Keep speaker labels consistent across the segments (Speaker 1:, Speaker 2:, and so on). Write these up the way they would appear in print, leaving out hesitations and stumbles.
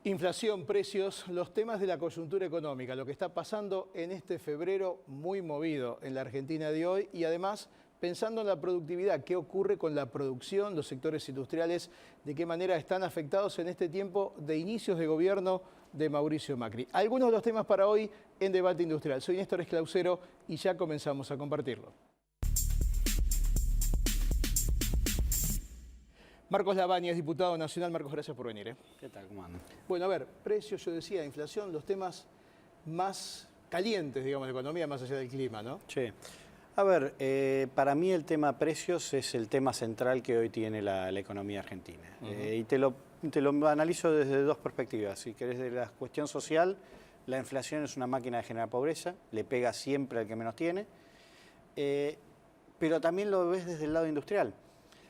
Speaker 1: Inflación, precios, los temas de la coyuntura económica, lo que está pasando en este febrero muy movido en la Argentina de hoy y además pensando en la productividad, qué ocurre con la producción, los sectores industriales, de qué manera están afectados en este tiempo de inicios de gobierno de Mauricio Macri. Algunos de los temas para hoy en Debate Industrial. Soy Néstor Esclausero y ya comenzamos a compartirlo. Marcos Lavagna es diputado nacional. Marcos, gracias por venir.
Speaker 2: ¿Qué tal? ¿Cómo andan?
Speaker 1: Bueno, a ver, precios, yo decía, inflación, los temas más calientes, digamos, de economía, más allá del clima, ¿no?
Speaker 2: Sí. A ver, para mí el tema precios es el tema central que hoy tiene la economía argentina. Y te lo analizo desde dos perspectivas. Si querés, de la cuestión social, la inflación es una máquina de generar pobreza, le pega siempre al que menos tiene, pero también lo ves desde el lado industrial,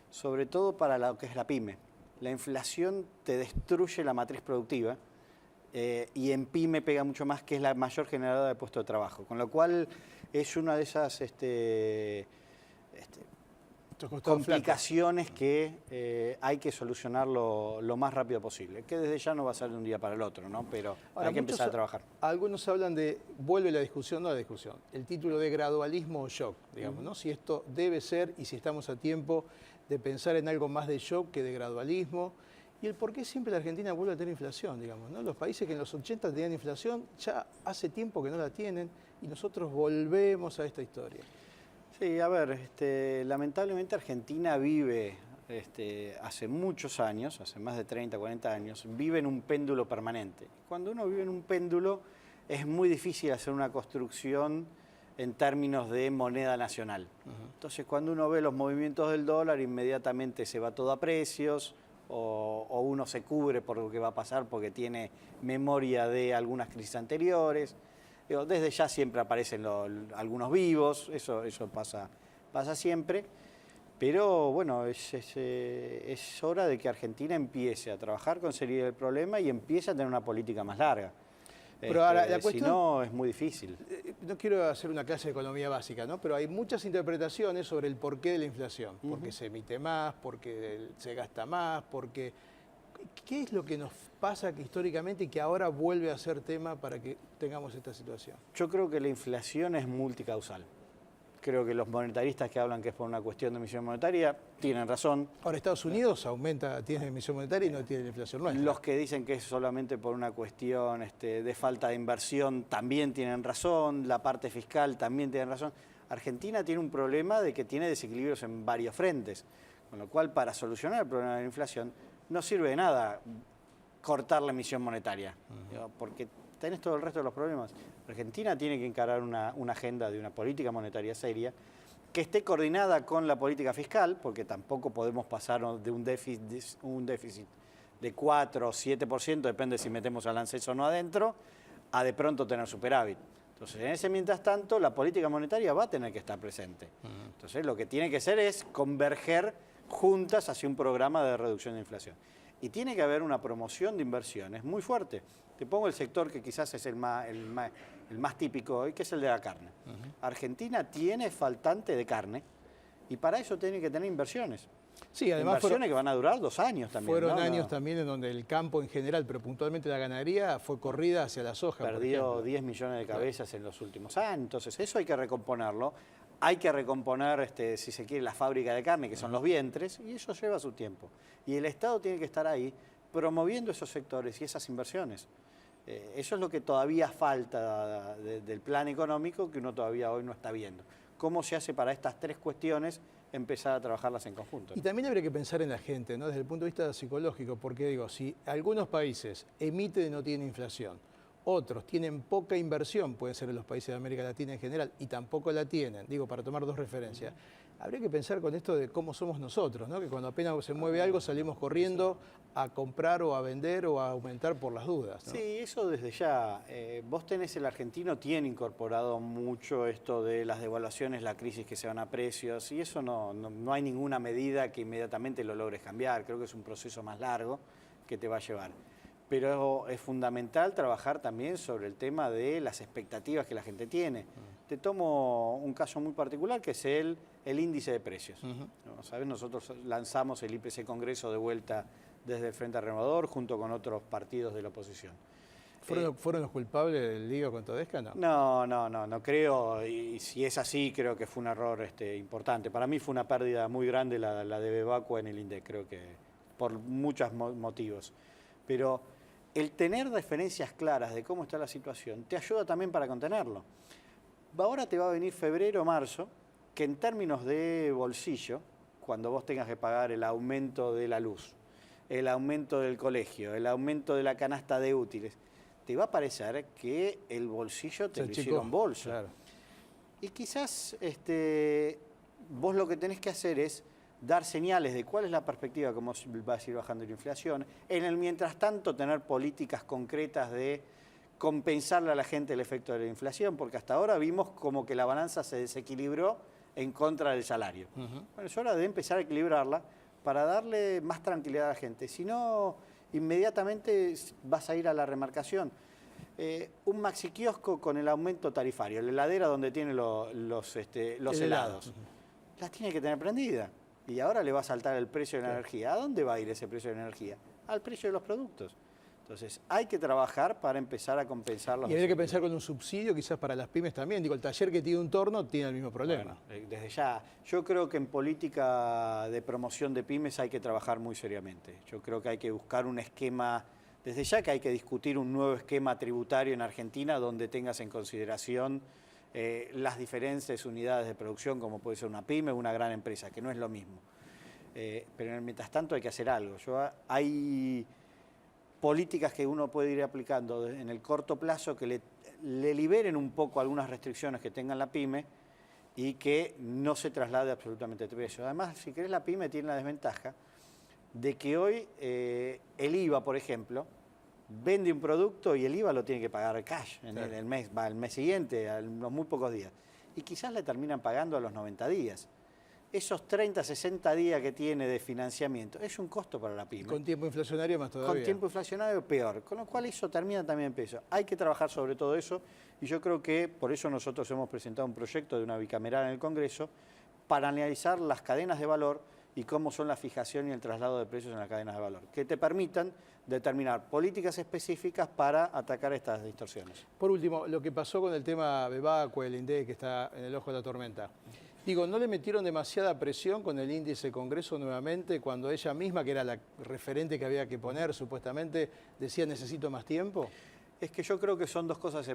Speaker 2: sobre todo para lo que es la pyme. La inflación te destruye la matriz productiva y en pyme pega mucho más, que es la mayor generadora de puestos de trabajo. Con lo cual es una de esas complicaciones que hay que solucionar lo más rápido posible. Que desde ya no va a ser de un día para el otro, ¿no? Pero ahora, hay que empezar a trabajar.
Speaker 1: Algunos hablan de, vuelve la discusión, no la discusión, el título de gradualismo o shock, digamos, ¿no? Si esto debe ser y si estamos a tiempo de pensar en algo más de shock que de gradualismo. Y el por qué siempre la Argentina vuelve a tener inflación, digamos, ¿no? Los países que en los 80 tenían inflación ya hace tiempo que no la tienen y nosotros volvemos a esta historia.
Speaker 2: Sí, a ver, lamentablemente Argentina vive hace muchos años, hace más de 30, 40 años, vive en un péndulo permanente. Cuando uno vive en un péndulo es muy difícil hacer una construcción en términos de moneda nacional. Entonces, cuando uno ve los movimientos del dólar, inmediatamente se va todo a precios, o uno se cubre por lo que va a pasar porque tiene memoria de algunas crisis anteriores. Desde ya siempre aparecen algunos vivos, eso pasa siempre, pero bueno, es hora de que Argentina empiece a trabajar con seriedad el problema y empiece a tener una política más larga.
Speaker 1: Pero ahora, la cuestión,
Speaker 2: si no, es muy difícil.
Speaker 1: No quiero hacer una clase de economía básica, ¿no? Pero hay muchas interpretaciones sobre el porqué de la inflación. Porque se emite más, porque se gasta más, porque... ¿Qué es lo que nos pasa históricamente y que ahora vuelve a ser tema para que tengamos esta situación?
Speaker 2: Yo creo que la inflación es multicausal. Creo que los monetaristas que hablan que es por una cuestión de emisión monetaria tienen razón.
Speaker 1: Ahora, Estados Unidos tiene emisión monetaria y no tiene la inflación nuestra.
Speaker 2: Los que dicen que es solamente por una cuestión de falta de inversión también tienen razón. La parte fiscal también tiene razón. Argentina tiene un problema de que tiene desequilibrios en varios frentes. Con lo cual, para solucionar el problema de la inflación, no sirve de nada cortar la emisión monetaria, porque tenés todo el resto de los problemas. Argentina tiene que encarar una agenda de una política monetaria seria que esté coordinada con la política fiscal, porque tampoco podemos pasar de un déficit de 4 o 7%, depende si metemos al ANSES o no adentro, a de pronto tener superávit. Entonces, en ese mientras tanto, la política monetaria va a tener que estar presente. Entonces, lo que tiene que hacer es converger juntas hacia un programa de reducción de inflación. Y tiene que haber una promoción de inversiones muy fuerte. Te pongo el sector que quizás es el más típico hoy, que es el de la carne. Argentina tiene faltante de carne y para eso tiene que tener inversiones.
Speaker 1: Sí, además
Speaker 2: inversiones que van a durar 2 años también.
Speaker 1: Fueron años también en donde el campo en general, pero puntualmente la ganadería, fue corrida hacia la soja.
Speaker 2: Perdió 10 millones de cabezas en los últimos años. Entonces eso hay que recomponerlo. Hay que recomponer, si se quiere, la fábrica de carne, que son los vientres, y eso lleva su tiempo. Y el Estado tiene que estar ahí promoviendo esos sectores y esas inversiones. Eso es lo que todavía falta del plan económico que uno todavía hoy no está viendo. ¿Cómo se hace para estas 3 cuestiones empezar a trabajarlas en conjunto?
Speaker 1: Y también habría que pensar en la gente, ¿no? Desde el punto de vista psicológico, porque digo, si algunos países emiten y no tienen inflación, otros tienen poca inversión, pueden ser en los países de América Latina en general, y tampoco la tienen, digo, para tomar 2 referencias. Habría que pensar con esto de cómo somos nosotros, ¿no? Que cuando apenas se mueve algo salimos corriendo a comprar o a vender o a aumentar por las dudas, ¿no?
Speaker 2: Sí, eso desde ya. Vos tenés, el argentino tiene incorporado mucho esto de las devaluaciones, la crisis que se van a precios, y eso no hay ninguna medida que inmediatamente lo logres cambiar. Creo que es un proceso más largo que te va a llevar. Pero es fundamental trabajar también sobre el tema de las expectativas que la gente tiene. Te tomo un caso muy particular, que es el índice de precios. ¿Sabes? Nosotros lanzamos el IPC Congreso de vuelta desde el Frente Renovador, junto con otros partidos de la oposición.
Speaker 1: ¿Fueron los culpables del lío con Todesca?
Speaker 2: No creo, y si es así, creo que fue un error importante. Para mí fue una pérdida muy grande la de Bebacua en el INDEC, creo que por muchos motivos. Pero el tener referencias claras de cómo está la situación te ayuda también para contenerlo. Ahora te va a venir febrero o marzo, que en términos de bolsillo, cuando vos tengas que pagar el aumento de la luz, el aumento del colegio, el aumento de la canasta de útiles, te va a parecer que el bolsillo te lo hicieron bolsa.
Speaker 1: Claro.
Speaker 2: Y quizás vos lo que tenés que hacer es dar señales de cuál es la perspectiva, cómo va a ir bajando la inflación. En el mientras tanto, tener políticas concretas de compensarle a la gente el efecto de la inflación, porque hasta ahora vimos como que la balanza se desequilibró en contra del salario. Bueno, es hora de empezar a equilibrarla para darle más tranquilidad a la gente. Si no, inmediatamente vas a ir a la remarcación. Un maxi kiosco con el aumento tarifario, la heladera donde tiene los helados, las tiene que tener prendida. Y ahora le va a saltar el precio de la energía. ¿A dónde va a ir ese precio de la energía? Al precio de los productos. Entonces, hay que trabajar para empezar a compensar los...
Speaker 1: Y hay que pensar con un subsidio quizás para las pymes también. Digo, el taller que tiene un torno tiene el mismo problema.
Speaker 2: Bueno, desde ya, yo creo que en política de promoción de pymes hay que trabajar muy seriamente. Yo creo que hay que buscar un esquema, desde ya que hay que discutir un nuevo esquema tributario en Argentina donde tengas en consideración las diferentes unidades de producción, como puede ser una pyme o una gran empresa, que no es lo mismo. Pero mientras tanto hay que hacer algo. Hay políticas que uno puede ir aplicando en el corto plazo que le liberen un poco algunas restricciones que tenga la pyme y que no se traslade absolutamente el precio. Además, si querés, la pyme tiene la desventaja de que hoy el IVA, por ejemplo, vende un producto y el IVA lo tiene que pagar cash en el mes, va al mes siguiente, a los muy pocos días. Y quizás le terminan pagando a los 90 días. Esos 30, 60 días que tiene de financiamiento es un costo para la pyme.
Speaker 1: Con tiempo inflacionario más todavía.
Speaker 2: Con tiempo inflacionario peor, con lo cual eso termina también en peso. Hay que trabajar sobre todo eso y yo creo que por eso nosotros hemos presentado un proyecto de una bicameral en el Congreso para analizar las cadenas de valor y cómo son la fijación y el traslado de precios en las cadenas de valor, que te permitan determinar políticas específicas para atacar estas distorsiones.
Speaker 1: Por último, lo que pasó con el tema Bebacua, el INDEC, que está en el ojo de la tormenta. Digo, ¿no le metieron demasiada presión con el índice Congreso nuevamente cuando ella misma, que era la referente que había que poner, supuestamente, decía necesito más tiempo?
Speaker 2: Es que yo creo que son dos cosas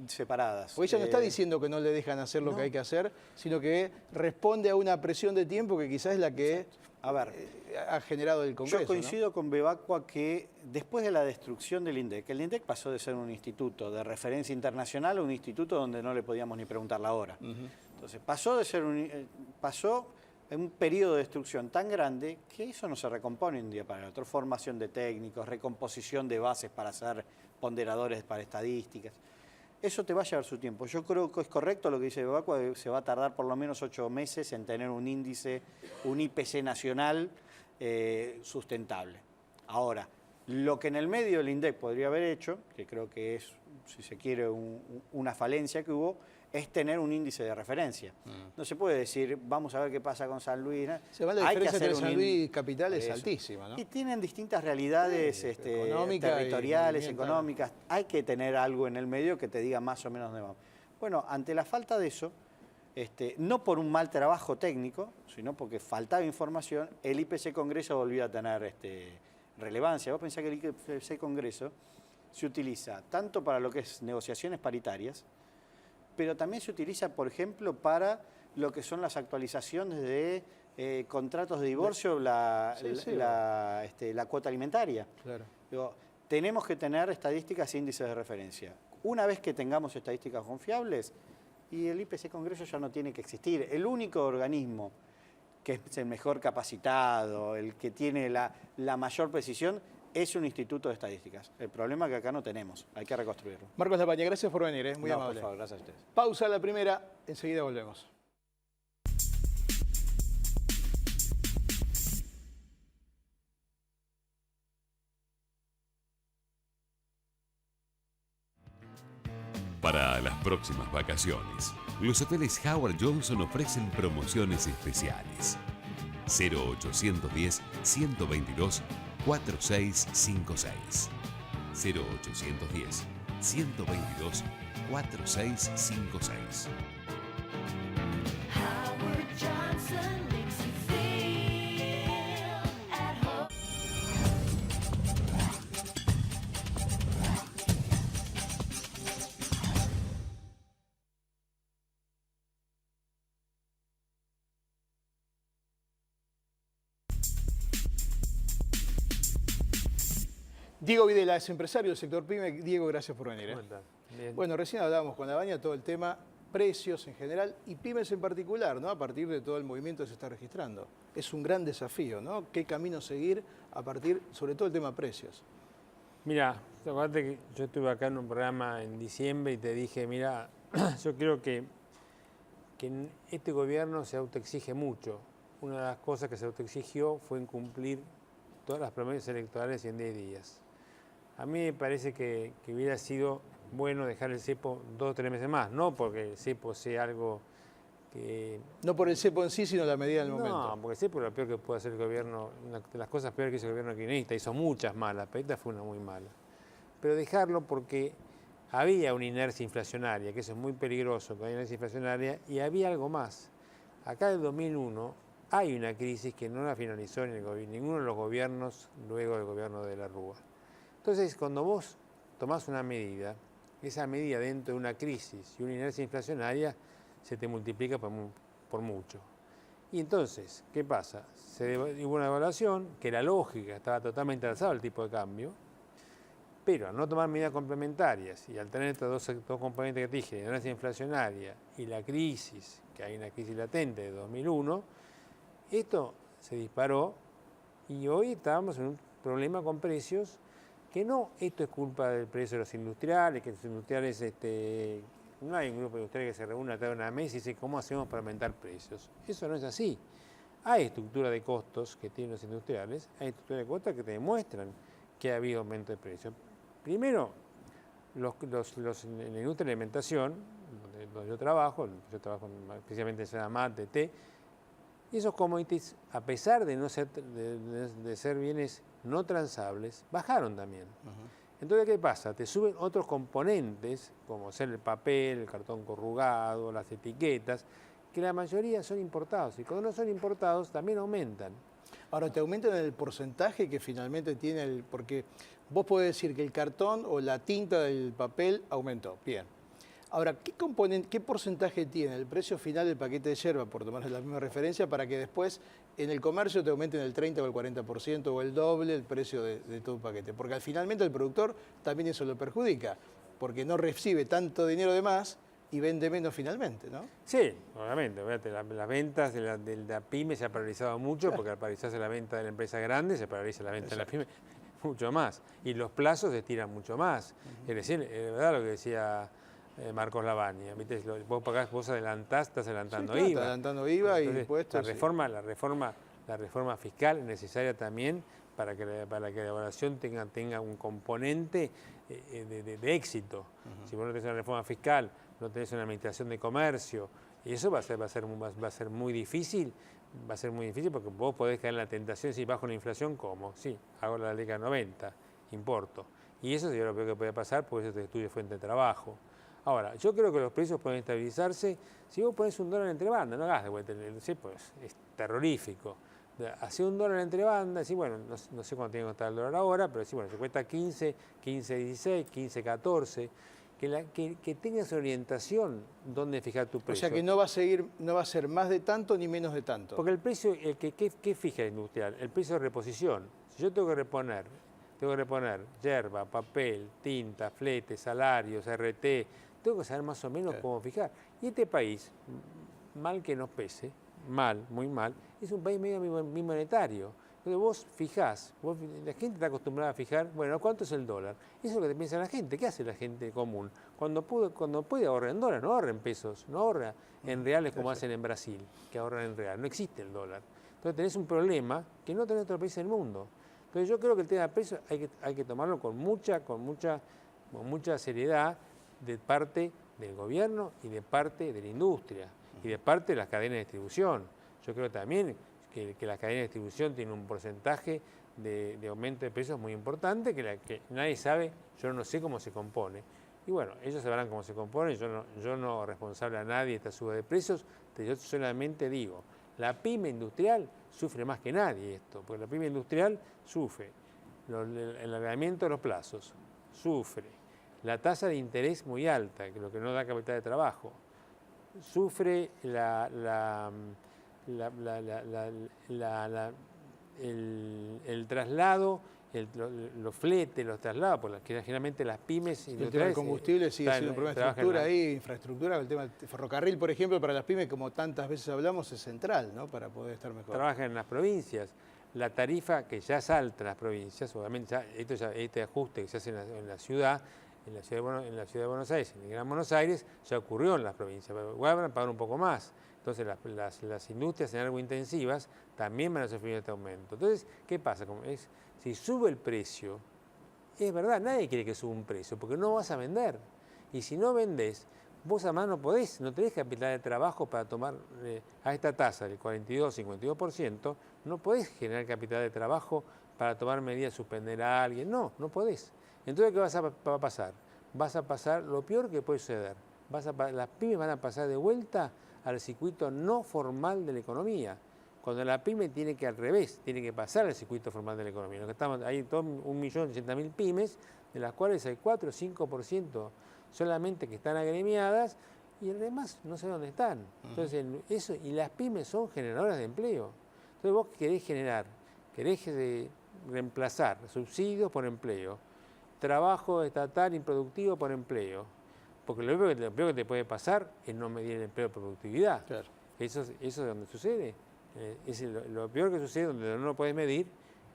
Speaker 2: separadas.
Speaker 1: Porque ella no está diciendo que no le dejan hacer lo que hay que hacer, sino que responde a una presión de tiempo que quizás es la que ha generado el Congreso.
Speaker 2: Yo coincido con Bebacua que después de la destrucción del INDEC, el INDEC pasó de ser un instituto de referencia internacional a un instituto donde no le podíamos ni preguntar la hora. Entonces pasó en un periodo de destrucción tan grande que eso no se recompone un día para el otro. Formación de técnicos, recomposición de bases para hacer ponderadores para estadísticas. Eso te va a llevar su tiempo. Yo creo que es correcto lo que dice Bebacua, se va a tardar por lo menos 8 meses en tener un índice, un IPC nacional sustentable. Ahora, lo que en el medio del INDEC podría haber hecho, que creo que es, si se quiere, una falencia que hubo, es tener un índice de referencia. No se puede decir, vamos a ver qué pasa con San Luis.
Speaker 1: La diferencia entre San Luis y Capital es altísima, ¿no?
Speaker 2: Y tienen distintas realidades territoriales, económicas. Hay que tener algo en el medio que te diga más o menos dónde vamos. Bueno, ante la falta de eso, no por un mal trabajo técnico, sino porque faltaba información, el IPC Congreso volvió a tener relevancia. Vos pensás que el IPC Congreso se utiliza tanto para lo que es negociaciones paritarias, pero también se utiliza, por ejemplo, para lo que son las actualizaciones de contratos de divorcio, la cuota alimentaria.
Speaker 1: Claro.
Speaker 2: Digo, tenemos que tener estadísticas e índices de referencia. Una vez que tengamos estadísticas confiables, y el IPC Congreso ya no tiene que existir. El único organismo que es el mejor capacitado, el que tiene la mayor precisión, es un instituto de estadísticas. El problema es que acá no tenemos, hay que reconstruirlo.
Speaker 1: Marcos Lapaña, gracias por venir, muy amable.
Speaker 2: Por favor, gracias a ustedes.
Speaker 1: Pausa la primera, enseguida volvemos.
Speaker 3: Para las próximas vacaciones, los hoteles Howard Johnson ofrecen promociones especiales. 0810-122-404. 4656. 0810 122 4656.
Speaker 4: Howard Johnson makes you feel at home.
Speaker 1: Diego Videla es empresario del sector PYME. Diego, gracias por venir.
Speaker 5: ¿Cómo estás? Bien.
Speaker 1: Bueno, recién hablábamos con Labaña todo el tema precios en general y pymes en particular, ¿no? A partir de todo el movimiento que se está registrando. Es un gran desafío, ¿no? ¿Qué camino seguir a partir, sobre todo el tema precios?
Speaker 5: Mira, acuérdate que yo estuve acá en un programa en diciembre y te dije, mira, yo creo que este gobierno se autoexige mucho. Una de las cosas que se autoexigió fue incumplir todas las promesas electorales en 10 días. A mí me parece que hubiera sido bueno dejar el cepo 2 o 3 meses más, no porque el cepo sea algo que...
Speaker 1: No por el cepo en sí, sino la medida del momento.
Speaker 5: No, porque el cepo es lo peor que puede hacer el gobierno, una de las cosas peores que hizo el gobierno kirchnerista, hizo muchas malas, pero esta fue una muy mala. Pero dejarlo porque había una inercia inflacionaria, que eso es muy peligroso, que hay inercia inflacionaria, y había algo más. Acá en el 2001 hay una crisis que no la finalizó ninguno de los gobiernos luego del gobierno de la Rúa. Entonces, cuando vos tomás una medida, esa medida dentro de una crisis y una inercia inflacionaria se te multiplica por mucho. Y entonces, ¿qué pasa? Hubo una devaluación, que era lógica, estaba totalmente alzado el tipo de cambio, pero al no tomar medidas complementarias y al tener estos dos componentes que te dije, la inercia inflacionaria y la crisis, que hay una crisis latente de 2001, esto se disparó y hoy estábamos en un problema con precios que no, esto es culpa del precio de los industriales, que los industriales, no hay un grupo de industriales que se reúne atrás de una mesa y dice cómo hacemos para aumentar precios. Eso no es así. Hay estructura de costos que tienen los industriales, hay estructura de costos que te demuestran que ha habido aumento de precios. Primero, en la industria de la alimentación, donde yo trabajo especialmente en Senamat, de té, y esos commodities, a pesar de no ser, de ser bienes no transables, bajaron también. Entonces, ¿qué pasa? Te suben otros componentes, como ser el papel, el cartón corrugado, las etiquetas, que la mayoría son importados. Y cuando no son importados, también aumentan.
Speaker 1: Ahora, ¿te aumentan el porcentaje que finalmente tiene el...? Porque vos podés decir que el cartón o la tinta del papel aumentó. Bien. Ahora, ¿qué porcentaje tiene el precio final del paquete de yerba, por tomar la misma referencia, para que después en el comercio te aumenten el 30 o el 40% o el doble el precio de todo un paquete? Porque finalmente el productor también eso lo perjudica, porque no recibe tanto dinero de más y vende menos finalmente, ¿no?
Speaker 5: Sí, obviamente. Las ventas de la pyme se ha paralizado mucho, porque al paralizarse la venta de la empresa grande, se paraliza la venta de la pyme mucho más. Y los plazos se estiran mucho más. Es decir, es verdad lo que decía Marcos Labaña, ¿viste? Vos pagás, vos adelantás, estás adelantando
Speaker 1: Sí, claro,
Speaker 5: IVA.
Speaker 1: Estás adelantando IVA y impuestos.
Speaker 5: La reforma fiscal es necesaria también para que la evaluación tenga un componente de éxito. Si vos no tenés una reforma fiscal, no tenés una administración de comercio, y eso va a ser muy difícil. Va a ser muy difícil porque vos podés caer en la tentación de decir, bajo la inflación, ¿cómo? Sí, hago la década 90, importo. Y eso sería lo peor que puede pasar, porque eso te destruye fuente de trabajo. Ahora, yo creo que los precios pueden estabilizarse si vos pones $1 entre banda, no hagas de vuelta, pues es terrorífico. Hacer $1 entre banda, decir, bueno, no sé cuánto tiene que costar el dólar ahora, pero decir, bueno, si cuesta 15, 16, 15, 14, que tengas orientación dónde fijar tu precio.
Speaker 1: O sea que no va a ser más de tanto ni menos de tanto.
Speaker 5: Porque el precio, ¿qué fija el industrial? El precio de reposición. Si yo tengo que reponer yerba, papel, tinta, flete, salarios, RT, tengo que saber más o menos cómo fijar. Y este país, mal que nos pese, muy mal, es un país medio monetario. Entonces vos fijás, la gente está acostumbrada a fijar, bueno, ¿cuánto es el dólar? Eso es lo que te piensa la gente. ¿Qué hace la gente común? Cuando puede ahorrar en dólares, no ahorra en pesos, no ahorra en reales como hacen en Brasil, que ahorran en real. No existe el dólar. Entonces tenés un problema que no tenés otro país del mundo. Entonces yo creo que el tema de precios hay que tomarlo con mucha seriedad de parte del gobierno y de parte de la industria y de parte de las cadenas de distribución. Yo creo también que las cadenas de distribución tienen un porcentaje de aumento de precios muy importante que nadie sabe, yo no sé cómo se compone. Y bueno, ellos sabrán cómo se compone, yo no responsable a nadie de esta suba de precios, yo solamente digo, la pyme industrial sufre más que nadie esto, porque la pyme industrial sufre el alargamiento de los plazos, sufre la tasa de interés muy alta, que es lo que no da capital de trabajo, sufre el traslado, los fletes, los traslados, porque generalmente las pymes
Speaker 1: El tema del combustible sigue siendo un problema de estructura ahí, infraestructura. El tema del ferrocarril, por ejemplo, para las pymes, como tantas veces hablamos, es central, ¿no? Para poder estar mejor.
Speaker 5: Trabajan en las provincias. La tarifa que ya salta en las provincias, obviamente este ajuste que se hace en la ciudad de Buenos Aires, en el Gran Buenos Aires, ya ocurrió en las provincias, pero igual van a pagar un poco más. Entonces las industrias energointensivas también van a sufrir este aumento. Entonces, ¿qué pasa? Si sube el precio, es verdad, nadie quiere que suba un precio, porque no vas a vender. Y si no vendés, vos además no tenés capital de trabajo para tomar a esta tasa del 42-52%, no podés generar capital de trabajo para tomar medidas, suspender a alguien, no podés. Entonces, ¿qué va a pasar? Vas a pasar lo peor que puede suceder. Las pymes van a pasar de vuelta al circuito no formal de la economía, cuando la pyme tiene que al revés, tiene que pasar al circuito formal de la economía. Hay 1.800.000 pymes, de las cuales hay 4 o 5% solamente que están agremiadas y el demás no sé dónde están. Entonces, y las pymes son generadoras de empleo. Entonces vos querés reemplazar subsidios por empleo, trabajo estatal improductivo por empleo, porque lo peor que te puede pasar es no medir el empleo por productividad. Claro. Eso es donde sucede. Lo peor que sucede, donde no lo puedes medir,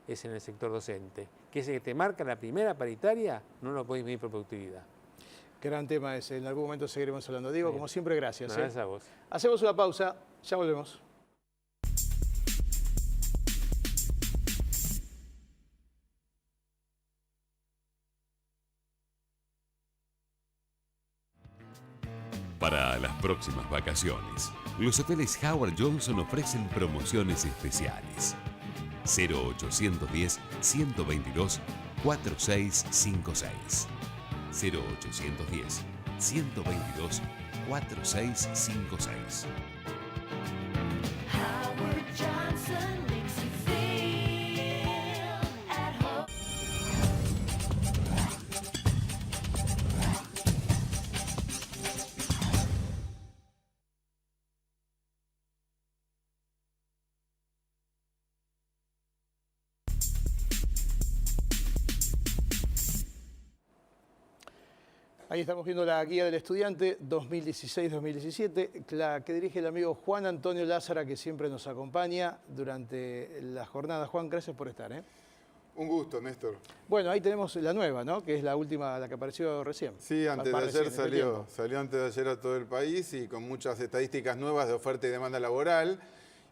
Speaker 5: es en el sector docente, que es el que te marca la primera paritaria, no lo podés medir por productividad.
Speaker 1: Gran tema ese, en algún momento seguiremos hablando. Diego, como siempre, gracias.
Speaker 5: Gracias a vos.
Speaker 1: Hacemos una pausa, ya volvemos.
Speaker 3: Para las próximas vacaciones, los hoteles Howard Johnson ofrecen promociones especiales. 0810-122-4656. 0810-122-4656.
Speaker 4: Howard Johnson makes you feel at home.
Speaker 1: Ahí estamos viendo la guía del estudiante 2016-2017, la que dirige el amigo Juan Antonio Lázara, que siempre nos acompaña durante la jornada. Juan, gracias por estar.
Speaker 6: Un gusto, Néstor.
Speaker 1: Bueno, ahí tenemos la nueva, ¿no? Que es la última, la que apareció recién.
Speaker 6: Sí, antes de ayer salió antes de ayer a todo el país y con muchas estadísticas nuevas de oferta y demanda laboral.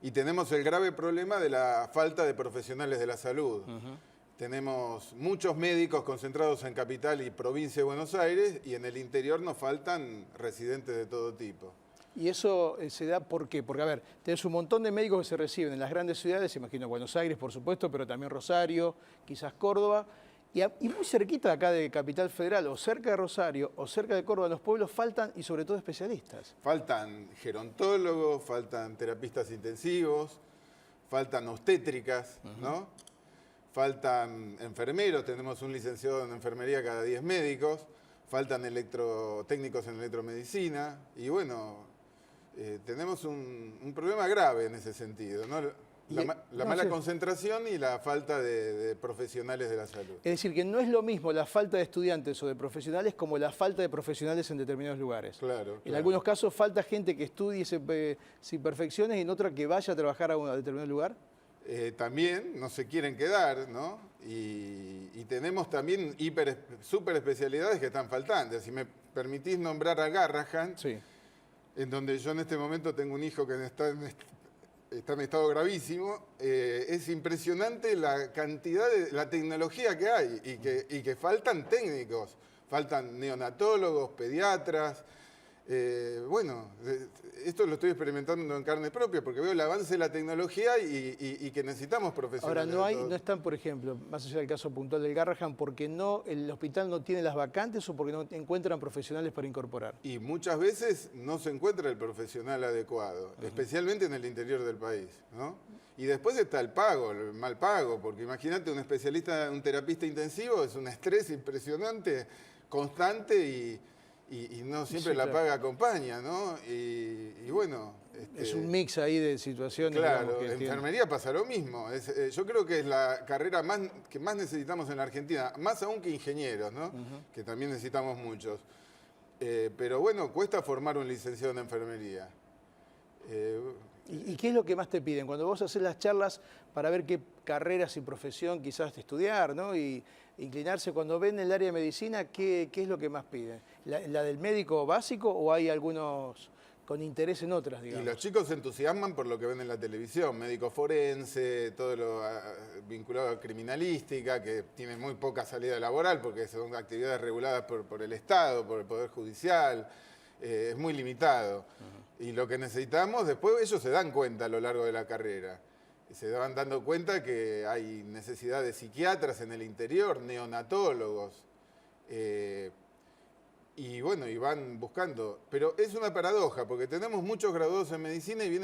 Speaker 6: Y tenemos el grave problema de la falta de profesionales de la salud. Tenemos muchos médicos concentrados en Capital y provincia de Buenos Aires y en el interior nos faltan residentes de todo tipo.
Speaker 1: ¿Y eso se da por qué? Porque, a ver, tenés un montón de médicos que se reciben en las grandes ciudades, imagino Buenos Aires, por supuesto, pero también Rosario, quizás Córdoba, y muy cerquita acá de Capital Federal, o cerca de Rosario, o cerca de Córdoba, los pueblos faltan, y sobre todo especialistas.
Speaker 6: Faltan gerontólogos, faltan terapistas intensivos, faltan obstétricas, ¿no? Faltan enfermeros, tenemos un licenciado en enfermería cada 10 médicos, faltan técnicos en electromedicina y bueno, tenemos un problema grave en ese sentido, ¿no? La mala concentración y la falta de profesionales de la salud. Es
Speaker 1: decir, que no es lo mismo la falta de estudiantes o de profesionales como la falta de profesionales en determinados lugares.
Speaker 6: Claro.
Speaker 1: En algunos casos falta gente que estudie sin perfecciones y en otra que vaya a trabajar a un determinado lugar.
Speaker 6: También no se quieren quedar, ¿no? Y tenemos también super especialidades que están faltando. Si me permitís nombrar a Garrahan,
Speaker 1: sí,
Speaker 6: en donde yo en este momento tengo un hijo que está en estado gravísimo, es impresionante la cantidad la tecnología que hay y que faltan técnicos, faltan neonatólogos, pediatras, Bueno, esto lo estoy experimentando en carne propia porque veo el avance de la tecnología y que necesitamos profesionales.
Speaker 1: Ahora,
Speaker 6: de todo.
Speaker 1: no están, por ejemplo, más allá del caso puntual del Garrahan, porque el hospital no tiene las vacantes o porque no encuentran profesionales para incorporar.
Speaker 6: Y muchas veces no se encuentra el profesional adecuado, especialmente en el interior del país, ¿no? Y después está el pago, el mal pago, porque imagínate un especialista, un terapista intensivo, es un estrés impresionante, constante y no siempre
Speaker 1: Sí,
Speaker 6: la
Speaker 1: claro.
Speaker 6: paga acompaña, ¿no? Y bueno...
Speaker 1: Es un mix ahí de situaciones.
Speaker 6: Claro,
Speaker 1: digamos, que
Speaker 6: en
Speaker 1: tienen.
Speaker 6: enfermería pasa lo mismo. Yo creo que es la carrera que más necesitamos en la Argentina, más aún que ingenieros, ¿no? Que también necesitamos muchos. Pero bueno, cuesta formar un licenciado en enfermería.
Speaker 1: ¿Y qué es lo que más te piden? Cuando vos haces las charlas para ver qué carreras y profesión quizás estudiar, ¿no? Y inclinarse, cuando ven el área de medicina, ¿qué es lo que más piden? ¿La del médico básico o hay algunos con interés en otras,
Speaker 6: Y
Speaker 1: digamos?
Speaker 6: los chicos se entusiasman por lo que ven en la televisión, médico forense, todo lo vinculado a criminalística, que tiene muy poca salida laboral porque son actividades reguladas por el Estado, por el Poder Judicial, es muy limitado. Y lo que necesitamos, después ellos se dan cuenta a lo largo de la carrera. Se van dando cuenta que hay necesidad de psiquiatras en el interior, neonatólogos. Y bueno, y van buscando. Pero es una paradoja, porque tenemos muchos graduados en medicina y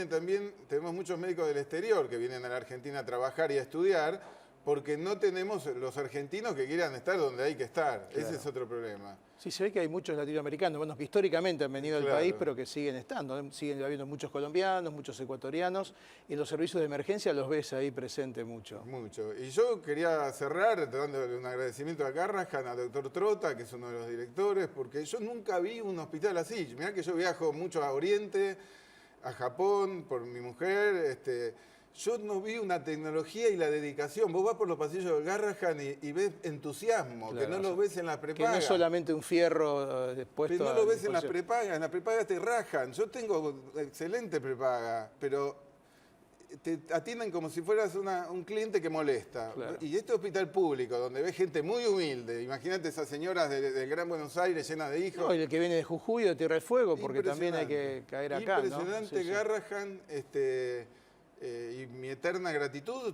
Speaker 6: tenemos muchos médicos del exterior que vienen a la Argentina a trabajar y a estudiar, porque no tenemos los argentinos que quieran estar donde hay que estar.
Speaker 1: Claro.
Speaker 6: Ese es otro problema.
Speaker 1: Sí, se ve que hay muchos latinoamericanos, bueno, que históricamente han venido al
Speaker 6: Claro.
Speaker 1: país, pero que siguen estando. Siguen habiendo muchos colombianos, muchos ecuatorianos, y en los servicios de emergencia los ves ahí presente mucho.
Speaker 6: Mucho. Y yo quería cerrar dándole un agradecimiento a Garrahan, al doctor Trota, que es uno de los directores, porque yo nunca vi un hospital así. Mirá que yo viajo mucho a Oriente, a Japón, por mi mujer. Yo no vi una tecnología y la dedicación. Vos vas por los pasillos del Garrahan y ves entusiasmo,
Speaker 1: Claro,
Speaker 6: que no lo ves en las
Speaker 1: Que no
Speaker 6: prepagas.
Speaker 1: es solamente un fierro puesto
Speaker 6: Pero no
Speaker 1: a
Speaker 6: lo ves en las
Speaker 1: disposición.
Speaker 6: prepagas. En las prepagas te rajan. Yo tengo excelente prepaga, pero te atienden como si fueras un cliente que molesta.
Speaker 1: Claro.
Speaker 6: Y este hospital público, donde ves gente muy humilde, imagínate esas señoras del Gran Buenos Aires llenas de hijos.
Speaker 1: No, y el que viene de Jujuy o de Tierra del Fuego, porque también hay que caer acá, ¿no?
Speaker 6: Impresionante,
Speaker 1: Sí, sí.
Speaker 6: Garrahan, y mi eterna gratitud,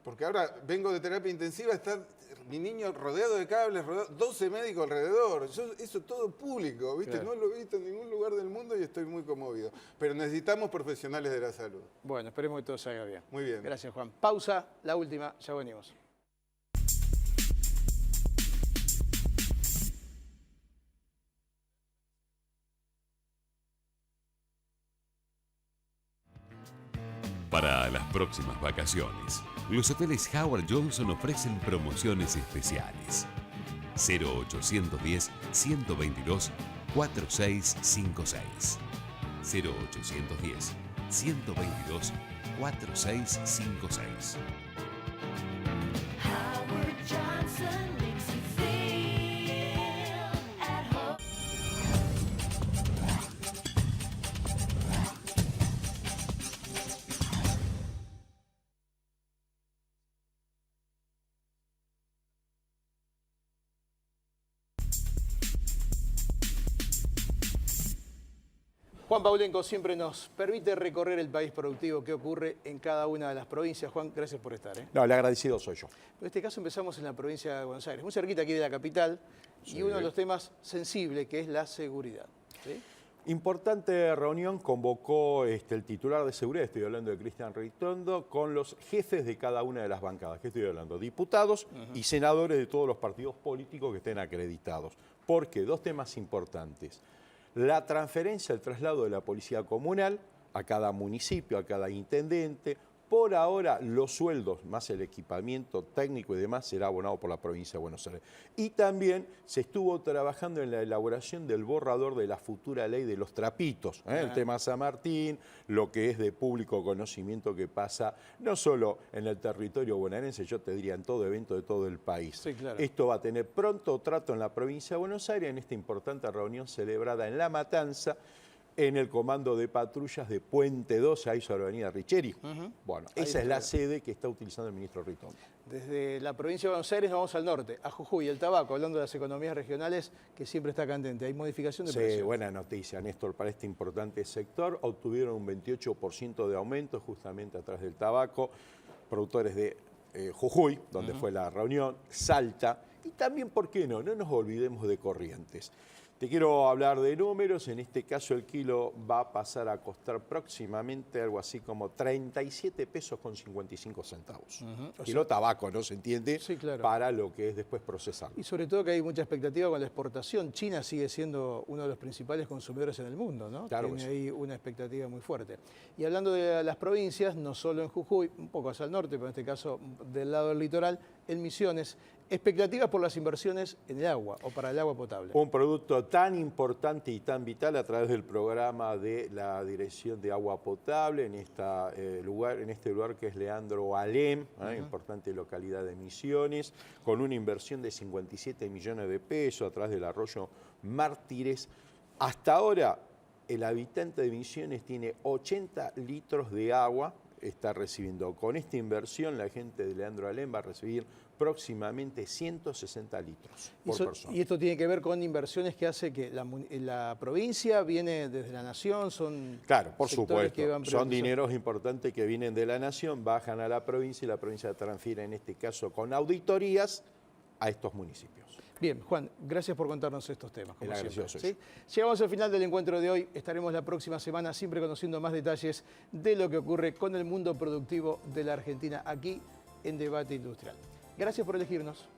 Speaker 6: porque ahora vengo de terapia intensiva, está mi niño rodeado de cables, 12 médicos alrededor. Eso todo público, ¿viste?
Speaker 1: Claro.
Speaker 6: No lo he visto en ningún lugar del mundo y estoy muy conmovido. Pero necesitamos profesionales de la salud.
Speaker 1: Bueno, esperemos que todo salga bien.
Speaker 6: Muy bien.
Speaker 1: Gracias, Juan. Pausa, la última, ya venimos.
Speaker 3: Para las próximas vacaciones, los hoteles Howard Johnson ofrecen promociones especiales. 0810-122-4656. 0810-122-4656.
Speaker 4: Howard Johnson makes you feel at home.
Speaker 1: Juan Paulenco siempre nos permite recorrer el país productivo, qué ocurre en cada una de las provincias. Juan, gracias por estar.
Speaker 7: No, el agradecido soy yo.
Speaker 1: En este caso empezamos en la provincia de Buenos Aires, muy cerquita aquí de la capital, y uno de los temas sensibles que es la seguridad. ¿Sí?
Speaker 7: Importante reunión convocó el titular de seguridad, estoy hablando de Cristian Ritondo, con los jefes de cada una de las bancadas. ¿Qué estoy hablando? Diputados y senadores de todos los partidos políticos que estén acreditados. ¿Por qué? Dos temas importantes. La transferencia, el traslado de la policía comunal a cada municipio, a cada intendente. Por ahora, los sueldos más el equipamiento técnico y demás será abonado por la provincia de Buenos Aires. Y también se estuvo trabajando en la elaboración del borrador de la futura ley de los trapitos. El tema San Martín, lo que es de público conocimiento que pasa no solo en el territorio bonaerense, yo te diría en todo evento de todo el país.
Speaker 1: Sí, claro.
Speaker 7: Esto va a tener pronto trato en la provincia de Buenos Aires en esta importante reunión celebrada en La Matanza. en el comando de patrullas de Puente 12, ahí sobre Avenida Richeri. Bueno,
Speaker 1: Ahí
Speaker 7: esa es la
Speaker 1: está.
Speaker 7: sede que está utilizando el ministro Ritondo.
Speaker 1: Desde la provincia de Buenos Aires nos vamos al norte, a Jujuy, el tabaco, hablando de las economías regionales, que siempre está candente. Hay modificación de
Speaker 7: Sí,
Speaker 1: precios.
Speaker 7: buena noticia, Néstor, para este importante sector. Obtuvieron un 28% de aumento justamente atrás del tabaco. Productores de Jujuy, donde fue la reunión, Salta, y también, ¿por qué no? No nos olvidemos de Corrientes. Te quiero hablar de números, en este caso el kilo va a pasar a costar próximamente algo así como 37 pesos con 55 centavos. Kilo tabaco, ¿no se entiende?
Speaker 1: Sí, claro.
Speaker 7: Para lo que es después procesarlo.
Speaker 1: Y sobre todo que hay mucha expectativa con la exportación. China sigue siendo uno de los principales consumidores en el mundo, ¿no?
Speaker 7: Claro
Speaker 1: Tiene
Speaker 7: que sí.
Speaker 1: ahí una expectativa muy fuerte. Y hablando de las provincias, no solo en Jujuy, un poco hacia el norte, pero en este caso del lado del litoral, en Misiones, expectativas por las inversiones en el agua o para el agua potable.
Speaker 7: Un producto tan importante y tan vital a través del programa de la Dirección de Agua Potable en este lugar que es Leandro Alem, importante localidad de Misiones, con una inversión de 57 millones de pesos a través del arroyo Mártires. Hasta ahora, el habitante de Misiones tiene 80 litros de agua, está recibiendo. Con esta inversión, la gente de Leandro Alem va a recibir próximamente 160 litros por persona.
Speaker 1: Y esto tiene que ver con inversiones que hace que la provincia viene desde la nación, son
Speaker 7: Claro, por
Speaker 1: sectores que
Speaker 7: supuesto.
Speaker 1: van
Speaker 7: Son
Speaker 1: privatizando.
Speaker 7: dineros importantes que vienen de la nación, bajan a la provincia y la provincia transfiere, en este caso, con auditorías a estos municipios.
Speaker 1: Bien, Juan, gracias por contarnos estos temas. Como
Speaker 7: El
Speaker 1: siempre,
Speaker 7: agradecido soy
Speaker 1: ¿sí? Llegamos al final del encuentro de hoy. Estaremos la próxima semana siempre conociendo más detalles de lo que ocurre con el mundo productivo de la Argentina aquí en Debate Industrial. Gracias por elegirnos.